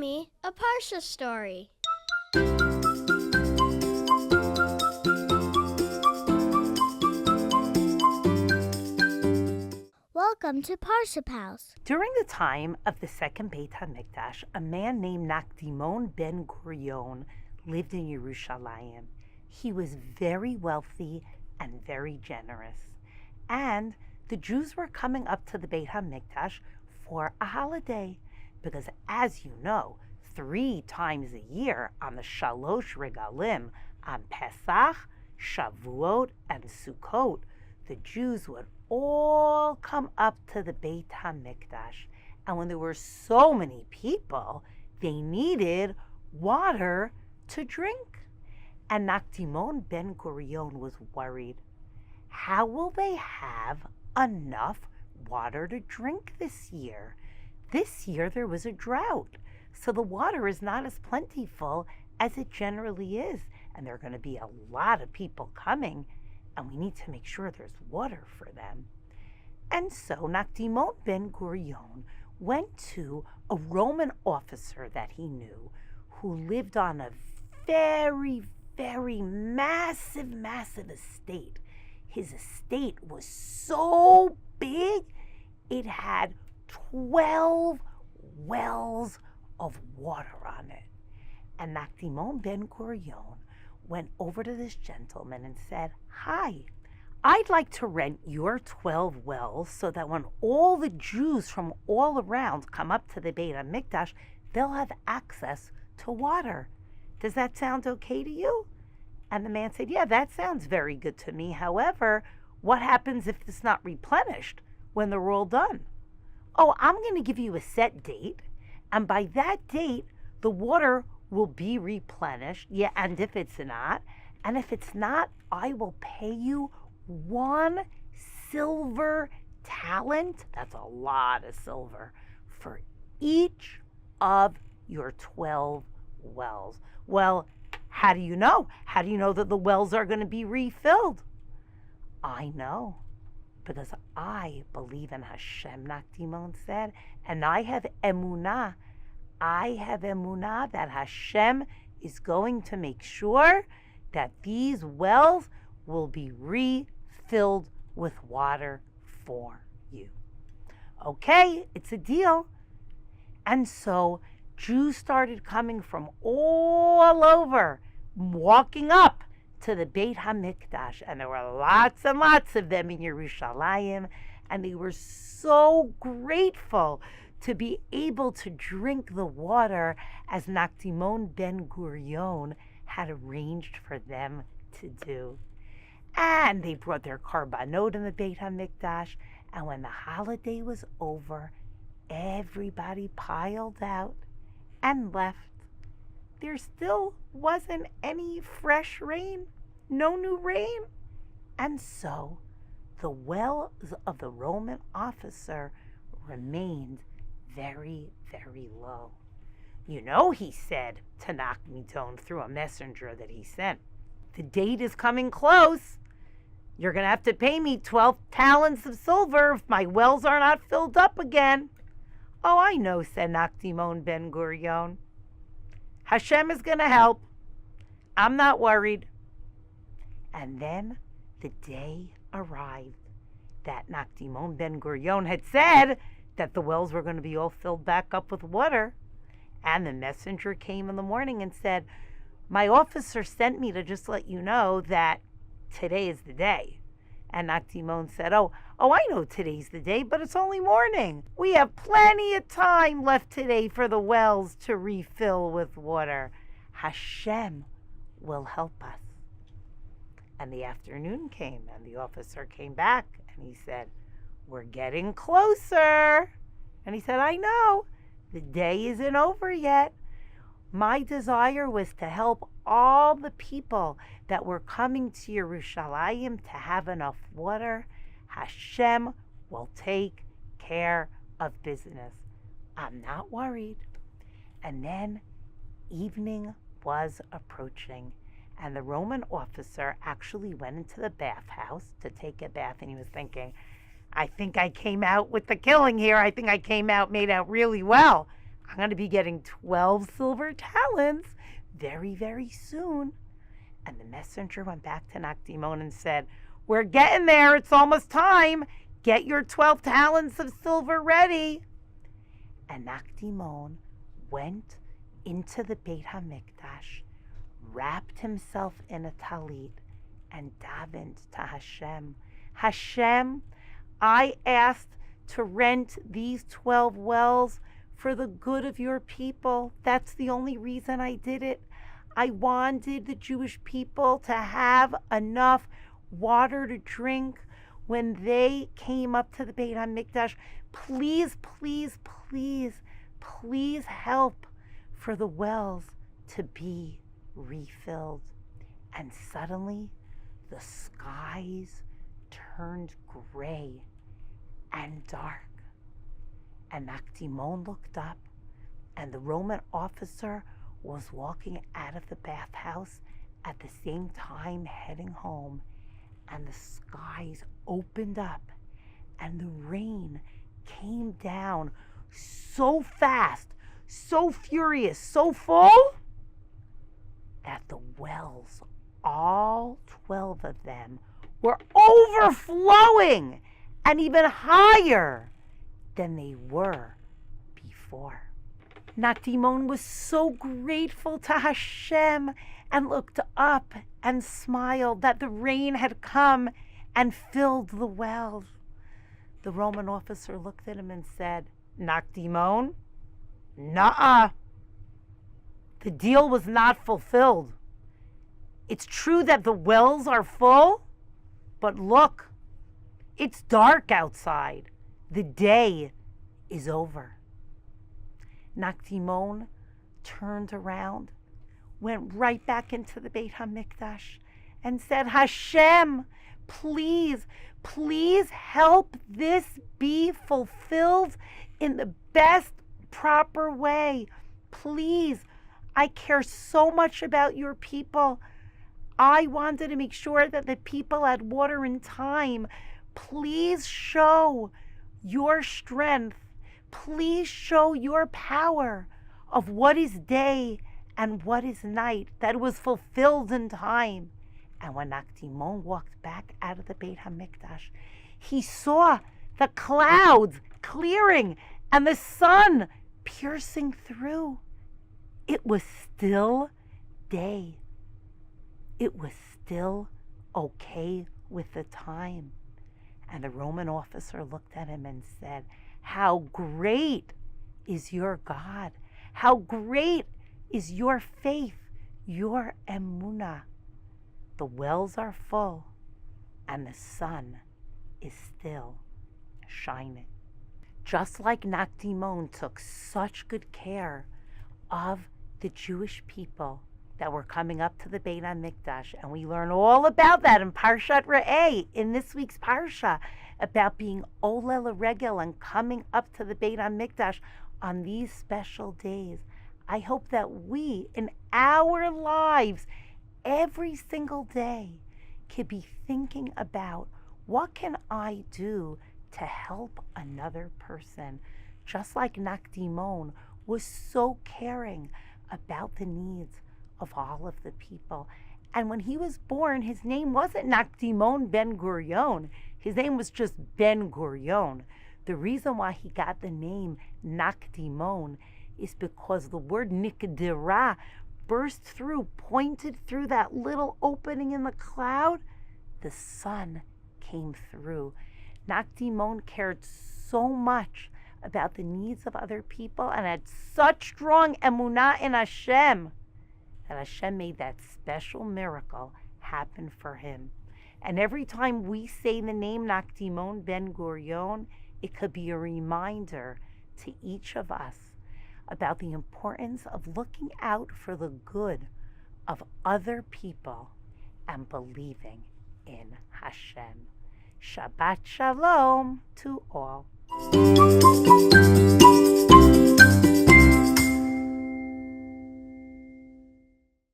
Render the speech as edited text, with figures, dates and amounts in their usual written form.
me a Parsha story. Welcome to Parsha House. During the time of the second Beit HaMikdash, a man named Nakdimon ben Gurion lived in Yerushalayim. He was very wealthy and very generous. And the Jews were coming up to the Beit HaMikdash for a holiday. Because as you know, 3 times a year on the Shalosh Regalim, on Pesach, Shavuot, and Sukkot, the Jews would all come up to the Beit HaMikdash. And when there were so many people, they needed water to drink. And Nakdimon ben Gurion was worried. How will they have enough water to drink this year? This year there was a drought, so the water is not as plentiful as it generally is. And there are going to be a lot of people coming, and we need to make sure there's water for them. And so Nakdimon ben Gurion went to a Roman officer that he knew who lived on a very, very massive estate. His estate was so big, it had 12 wells of water on it. And Nakdimon ben Gurion went over to this gentleman and said, "Hi, I'd like to rent your 12 wells so that when all the Jews from all around come up to the Beit HaMikdash, they'll have access to water. Does that sound okay to you?" And the man said, "Yeah, that sounds very good to me. However, what happens if it's not replenished when they're all done?" "Oh, I'm going to give you a set date, and by that date, the water will be replenished. Yeah, and if it's not, I will pay you 1 silver talent," that's a lot of silver, "for each of your 12 wells." Well, how do you know? How do you know that the wells are going to be refilled? "I know, because I believe in Hashem," Nakdimon said, "and I have emunah. I have emunah that Hashem is going to make sure that these wells will be refilled with water for you." Okay, it's a deal. And so Jews started coming from all over, walking up to the Beit HaMikdash, and there were lots and lots of them in Yerushalayim, and they were so grateful to be able to drink the water as Nakdimon ben Gurion had arranged for them to do. And they brought their karbanot in the Beit HaMikdash, and when the holiday was over, everybody piled out and left. There still wasn't any fresh rain, no new rain. And so the wells of the Roman officer remained very, very low. "You know," he said to Nakdimon through a messenger that he sent, "the date is coming close. You're going to have to pay me 12 talents of silver if my wells are not filled up again." "Oh, I know," said Nakdimon ben Gurion. "Hashem is going to help. I'm not worried." And then the day arrived that Nakdimon ben Gurion had said that the wells were going to be all filled back up with water. And the messenger came in the morning and said, "My officer sent me to just let you know that today is the day." And Nakdimon said, Oh, I know today's the day, but it's only morning. We have plenty of time left today for the wells to refill with water. Hashem will help us." And the afternoon came, and the officer came back, and he said, "We're getting closer." And he said, "I know, the day isn't over yet. My desire was to help all the people that were coming to Yerushalayim to have enough water. Hashem will take care of business. I'm not worried." And then evening was approaching, and the Roman officer actually went into the bathhouse to take a bath, and he was thinking, I think I came out with the killing here. I think I made out really well. I'm going to be getting 12 silver talents very, very soon. And the messenger went back to Nakdimon and said, we're getting there. It's almost time. Get your 12 talents of silver ready. And Nakdimon went into the Beit HaMikdash, wrapped himself in a talit, and davened to Hashem. Hashem, I asked to rent these 12 wells for the good of your people. That's the only reason I did it. I wanted the Jewish people to have enough water to drink when they came up to the Beit HaMikdash. Please, please, please, please help for the wells to be refilled. And suddenly the skies turned gray and dark. And Nakdimon looked up, and the Roman officer was walking out of the bathhouse at the same time heading home. And the skies opened up, and the rain came down so fast, so furious, so full, that the wells, all 12 of them, were overflowing and even higher than they were before. Nakdimon was so grateful to Hashem and looked up and smiled that the rain had come and filled the wells. The Roman officer looked at him and said, Nakdimon, nuh-uh. The deal was not fulfilled. It's true that the wells are full, but look, it's dark outside. The day is over. Nakdimon turned around, went right back into the Beit HaMikdash, and said, Hashem, please, please help this be fulfilled in the best, proper way. Please, I care so much about your people. I wanted to make sure that the people had water in time. Please show your strength. Please show your power of what is day and what is night, that was fulfilled in time. And when Nakdimon walked back out of the Beit HaMikdash, he saw the clouds clearing and the sun piercing through. It was still day. It was still okay with the time. And the Roman officer looked at him and said, how great is your God? How great is your faith, your emunah? The wells are full and the sun is still shining. Just like Nakdimon took such good care of the Jewish people that were coming up to the Beit HaMikdash, and we learn all about that in Parashat Re'eh, in this week's Parsha, about being Ola L'Regel and coming up to the Beit HaMikdash on these special days. I hope that we, in our lives, every single day, can be thinking about, what can I do to help another person? Just like Nakdimon was so caring about the needs of all of the people. And when he was born, his name wasn't Nakdimon Ben Gurion. His name was just Ben Gurion. The reason why he got the name Nakdimon is because the word Nikdira burst through, pointed through that little opening in the cloud. The sun came through. Nakdimon cared so much about the needs of other people and had such strong emunah in Hashem that Hashem made that special miracle happen for him. And every time we say the name Nakdimon Ben Gurion, it could be a reminder to each of us about the importance of looking out for the good of other people and believing in Hashem. Shabbat Shalom to all.